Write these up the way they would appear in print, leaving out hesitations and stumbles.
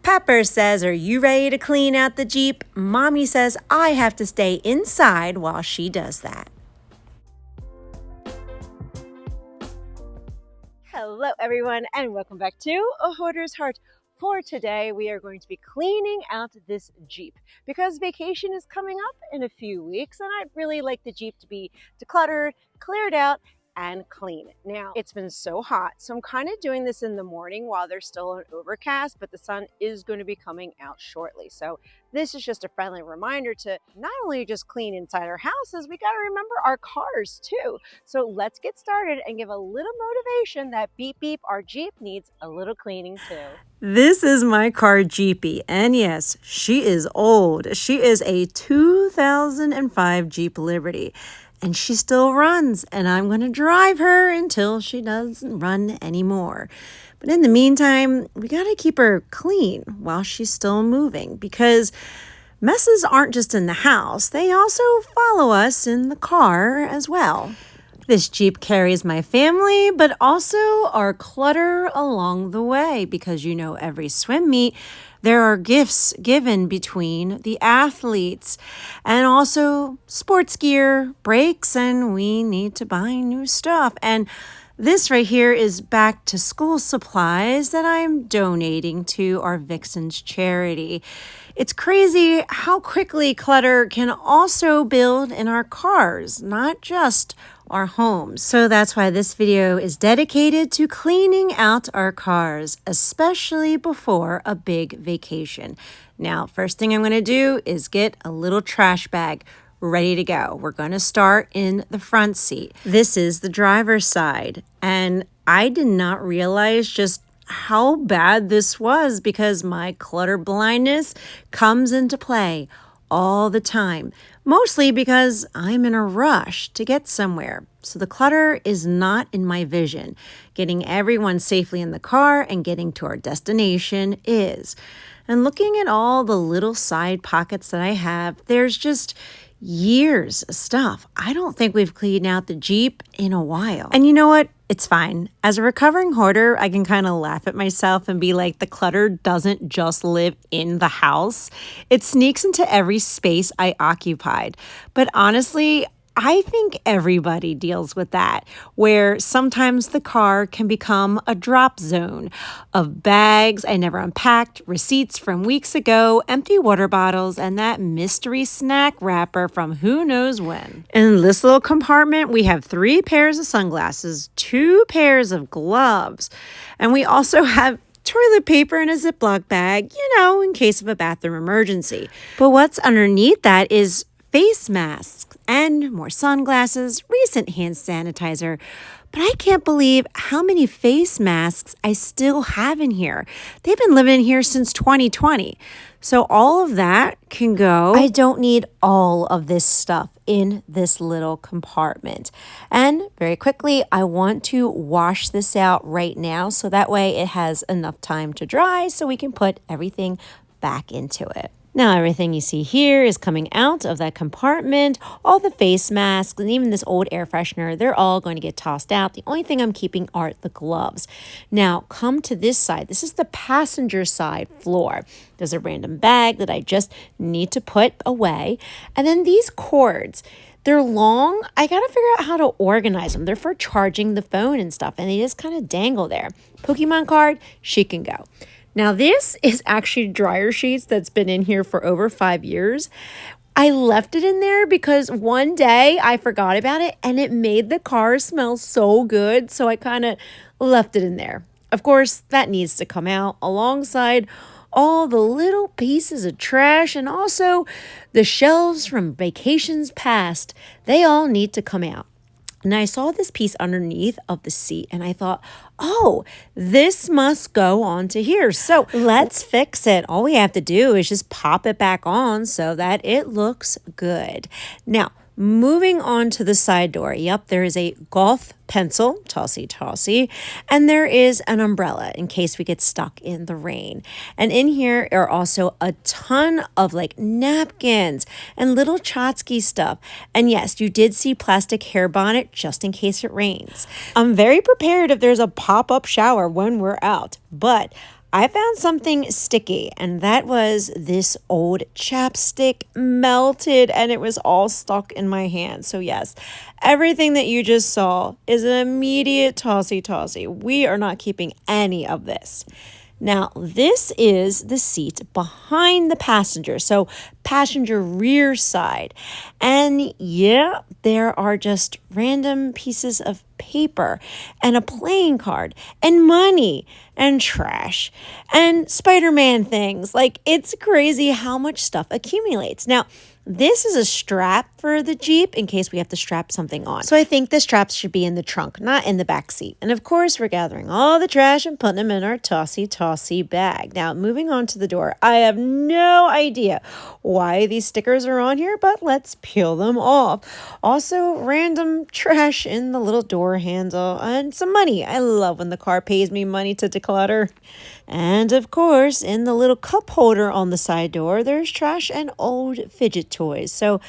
Pepper says, "Are you ready to clean out the Jeep?" Mommy says, "I have to stay inside while she does that." Hello, everyone, and welcome back to A Hoarder's Heart. For today, we are going to be cleaning out this Jeep because vacation is coming up in a few weeks, and I'd really like the Jeep to be decluttered, cleared out, and clean. Now, it's been so hot, so I'm kind of doing this in the morning while there's still an overcast, but the sun is going to be coming out shortly. So this is just a friendly reminder to not only just clean inside our houses, we got to remember our cars too. So let's get started and give a little motivation that beep beep, our Jeep needs a little cleaning too. This is my car Jeepy, and yes, she is old. She is a 2005 Jeep Liberty. And she still runs, and I'm going to drive her until she doesn't run anymore. But in the meantime, we got to keep her clean while she's still moving, because messes aren't just in the house. They also follow us in the car as well. This Jeep carries my family, but also our clutter along the way, because you know every swim meet, there are gifts given between the athletes and also sports gear, breaks, and we need to buy new stuff. And this right here is back to school supplies that I'm donating to our Vixen's charity. It's crazy how quickly clutter can also build in our cars, not just our homes. So that's why this video is dedicated to cleaning out our cars, especially before a big vacation. Now, first thing I'm going to do is get a little trash bag ready to go. We're going to start in the front seat. This is the driver's side, and I did not realize just how bad this was because my clutter blindness comes into play all the time, mostly because I'm in a rush to get somewhere. So the clutter is not in my vision. Getting everyone safely in the car and getting to our destination is. And looking at all the little side pockets that I have, there's just years of stuff. I don't think we've cleaned out the Jeep in a while. And you know what? It's fine. As a recovering hoarder, I can kind of laugh at myself and be like, the clutter doesn't just live in the house. It sneaks into every space I occupied. But honestly, I think everybody deals with that, where sometimes the car can become a drop zone of bags I never unpacked, receipts from weeks ago, empty water bottles, and that mystery snack wrapper from who knows when. In this little compartment, we have 3 pairs of sunglasses, 2 pairs of gloves, and we also have toilet paper in a Ziploc bag, in case of a bathroom emergency. But what's underneath that is face masks and more sunglasses, recent hand sanitizer. But I can't believe how many face masks I still have in here. They've been living in here since 2020. So all of that can go. I don't need all of this stuff in this little compartment. And very quickly, I want to wash this out right now so that way it has enough time to dry so we can put everything back into it. Now, everything you see here is coming out of that compartment. All the face masks and even this old air freshener, they're all going to get tossed out. The only thing I'm keeping are the gloves. Now, come to this side. This is the passenger side floor. There's a random bag that I just need to put away. And then these cords, they're long. I got to figure out how to organize them. They're for charging the phone and stuff, and they just kind of dangle there. Pokemon card, she can go. Now, this is actually dryer sheets that's been in here for over 5 years. I left it in there because one day I forgot about it and it made the car smell so good. So I kind of left it in there. Of course, that needs to come out alongside all the little pieces of trash and also the shelves from vacations past. They all need to come out. And I saw this piece underneath of the seat and I thought, oh, this must go onto here. So let's fix it. All we have to do is just pop it back on so that it looks good. Now, moving on to the side door. Yep, there is a golf pencil, tossy, and there is an umbrella in case we get stuck in the rain. And in here are also a ton of like napkins and little Chotsky stuff. And yes, you did see plastic hair bonnet just in case it rains. I'm very prepared if there's a pop-up shower when we're out, but I found something sticky, and that was this old chapstick melted, and it was all stuck in my hand. So yes, everything that you just saw is an immediate tossy. We are not keeping any of this. Now, this is the seat behind the passenger, so passenger rear side. And yeah, there are just random pieces of paper and a playing card and money and trash and Spider-Man things. Like, it's crazy how much stuff accumulates. Now, this is a strap for the Jeep in case we have to strap something on. So I think the straps should be in the trunk, not in the back seat. And of course, we're gathering all the trash and putting them in our tossy bag. Now, moving on to the door, I have no idea why these stickers are on here, but let's peel them off. Also, random trash in the little door handle and some money. I love when the car pays me money to declutter. And of course, in the little cup holder on the side door, there's trash and old fidget toys. So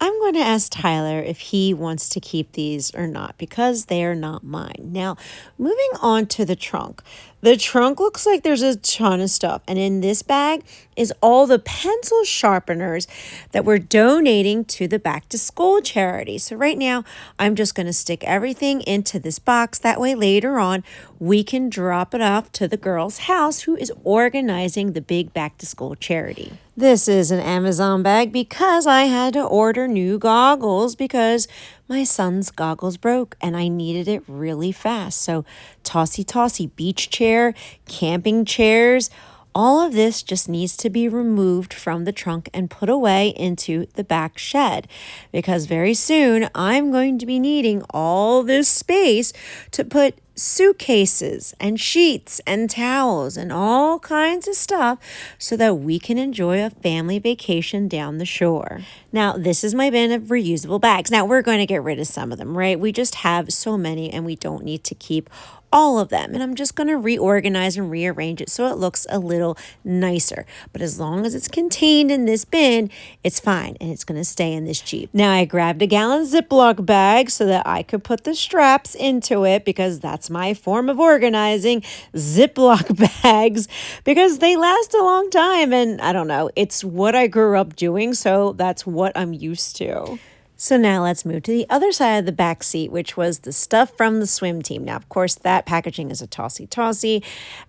I'm going to ask Tyler if he wants to keep these or not because they are not mine. Now, moving on to the trunk. The trunk looks like there's a ton of stuff. And in this bag is all the pencil sharpeners that we're donating to the back to school charity. So right now, I'm just going to stick everything into this box. That way later on, we can drop it off to the girl's house who is organizing the big back to school charity. This is an Amazon bag because I had to order new goggles because my son's goggles broke and I needed it really fast. So tossy beach chair, camping chairs, all of this just needs to be removed from the trunk and put away into the back shed because very soon I'm going to be needing all this space to put suitcases and sheets and towels and all kinds of stuff so that we can enjoy a family vacation down the shore. Now, this is my bin of reusable bags. Now, we're going to get rid of some of them, right? We just have so many and we don't need to keep all of them. And I'm just going to reorganize and rearrange it so it looks a little nicer. But as long as it's contained in this bin, it's fine. And it's going to stay in this Jeep. Now, I grabbed a gallon Ziploc bag so that I could put the straps into it because that's my form of organizing, Ziploc bags, because they last a long time. And I don't know, it's what I grew up doing. So that's what I'm used to. So now let's move to the other side of the back seat, which was the stuff from the swim team. Now, of course, that packaging is a tossy.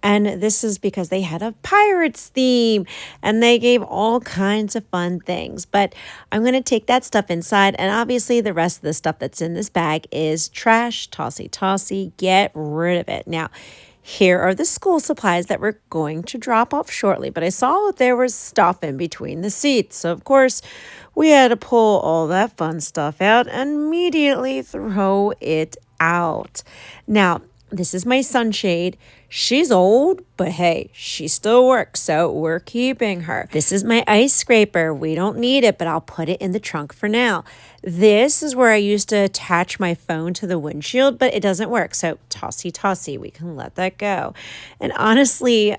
And this is because they had a Pirates theme and they gave all kinds of fun things. But I'm going to take that stuff inside. And obviously, the rest of the stuff that's in this bag is trash, tossy. Get rid of it. Now, here are the school supplies that we're going to drop off shortly. But I saw that there was stuff in between the seats. So, of course, we had to pull all that fun stuff out and immediately throw it out. Now, this is my sunshade. She's old, but hey, she still works, so we're keeping her. This is my ice scraper. We don't need it, but I'll put it in the trunk for now. This is where I used to attach my phone to the windshield, but it doesn't work. So tossy. We can let that go. And honestly,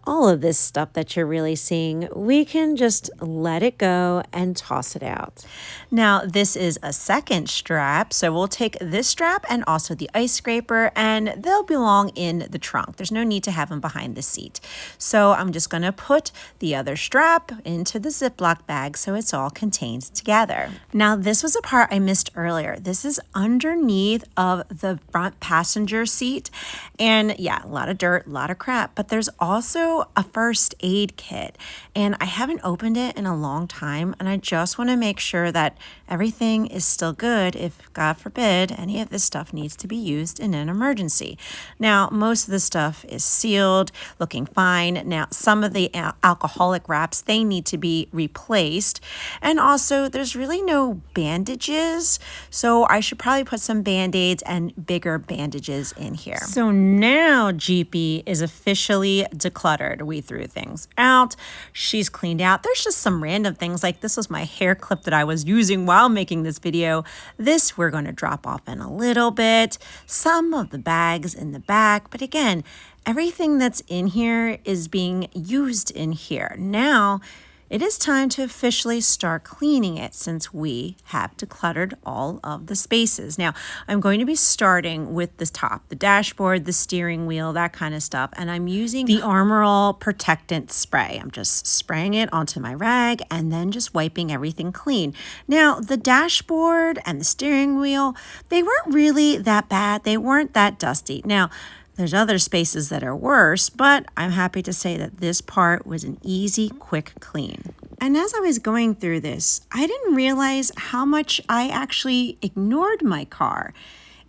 all of this stuff that you're really seeing, we can just let it go and toss it out. Now, this is a second strap. So we'll take this strap and also the ice scraper, and they'll belong in the trunk. There's no need to have them behind the seat. So I'm just going to put the other strap into the Ziploc bag so it's all contained together. Now, this was a part I missed earlier. This is underneath of the front passenger seat. And yeah, a lot of dirt, a lot of crap, but there's also a first aid kit. And I haven't opened it in a long time. And I just want to make sure that everything is still good if, God forbid, any of this stuff needs to be used in an emergency. Now, most of the stuff is sealed, looking fine. Now, some of the alcoholic wraps, they need to be replaced. And also, there's really no bandages. So I should probably put some Band-Aids and bigger bandages in here. So now Jeepy is officially decluttered. We threw things out. She's cleaned out. There's just some random things like this was my hair clip that I was using while making this video. This we're going to drop off in a little bit. Some of the bags in the back. But again, everything that's in here is being used in here. Now, it is time to officially start cleaning it since we have decluttered all of the spaces. Now, I'm going to be starting with the top, the dashboard, the steering wheel, that kind of stuff, and I'm using the Armor All Protectant Spray. I'm just spraying it onto my rag and then just wiping everything clean. Now, the dashboard and the steering wheel, they weren't really that bad. They weren't that dusty. Now, there's other spaces that are worse, but I'm happy to say that this part was an easy, quick clean. And as I was going through this, I didn't realize how much I actually ignored my car.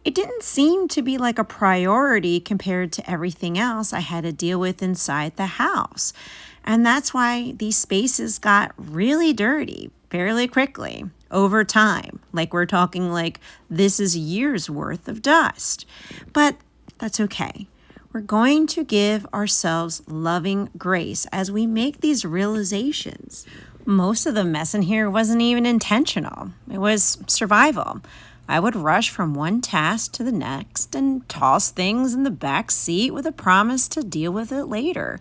It didn't seem to be like a priority compared to everything else I had to deal with inside the house. And that's why these spaces got really dirty fairly quickly over time. Like we're talking like this is years worth of dust. But that's okay. We're going to give ourselves loving grace as we make these realizations. Most of the mess in here wasn't even intentional. It was survival. I would rush from one task to the next and toss things in the back seat with a promise to deal with it later.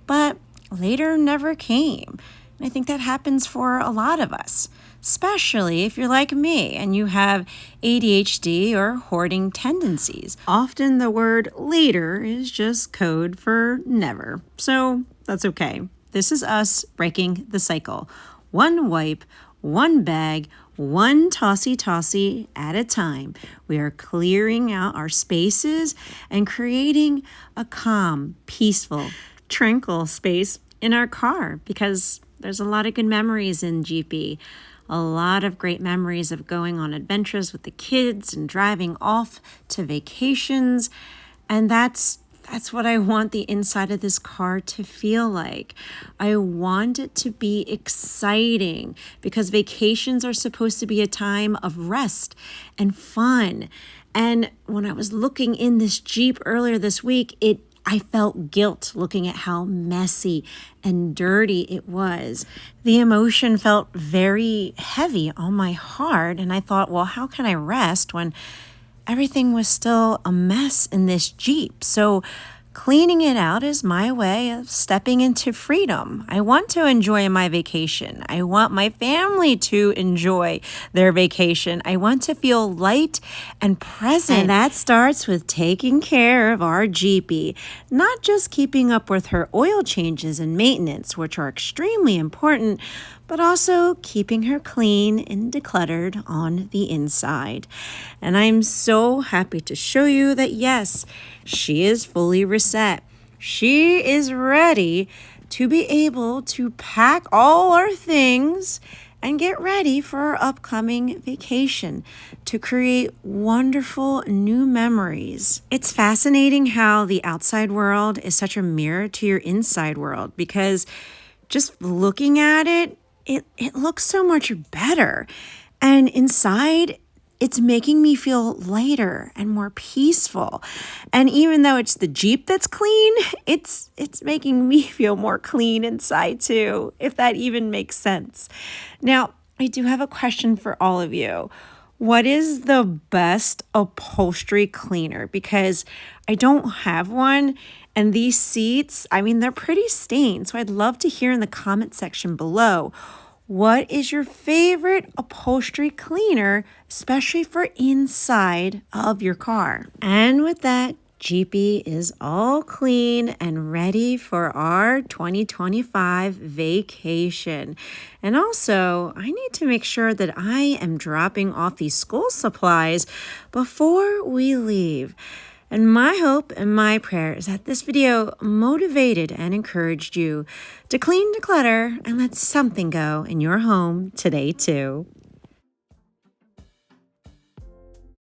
But later never came. And I think that happens for a lot of us, especially if you're like me and you have ADHD or hoarding tendencies. Often the word later is just code for never. So that's okay. This is us breaking the cycle. One wipe, one bag, one tossy at a time. We are clearing out our spaces and creating a calm, peaceful, tranquil space in our car because there's a lot of good memories in GP. A lot of great memories of going on adventures with the kids and driving off to vacations. And that's what I want the inside of this car to feel like. I want it to be exciting because vacations are supposed to be a time of rest and fun. And when I was looking in this Jeep earlier this week, I felt guilt looking at how messy and dirty it was. The emotion felt very heavy on my heart, and I thought, well, how can I rest when everything was still a mess in this Jeep? So cleaning it out is my way of stepping into freedom. I want to enjoy my vacation. I want my family to enjoy their vacation. I want to feel light and present. And that starts with taking care of our Jeepy, not just keeping up with her oil changes and maintenance, which are extremely important, but also keeping her clean and decluttered on the inside. And I'm so happy to show you that yes, she is fully reset. She is ready to be able to pack all our things and get ready for our upcoming vacation to create wonderful new memories. It's fascinating how the outside world is such a mirror to your inside world because just looking at it looks so much better. And inside, it's making me feel lighter and more peaceful. And even though it's the Jeep that's clean, it's making me feel more clean inside too, if that even makes sense. Now, I do have a question for all of you. What is the best upholstery cleaner? Because I don't have one. And these seats, they're pretty stained. So I'd love to hear in the comment section below, what is your favorite upholstery cleaner, especially for inside of your car? And with that, Jeepy is all clean and ready for our 2025 vacation. And also, I need to make sure that I am dropping off these school supplies before we leave. And my hope and my prayer is that this video motivated and encouraged you to clean, declutter, and let something go in your home today too.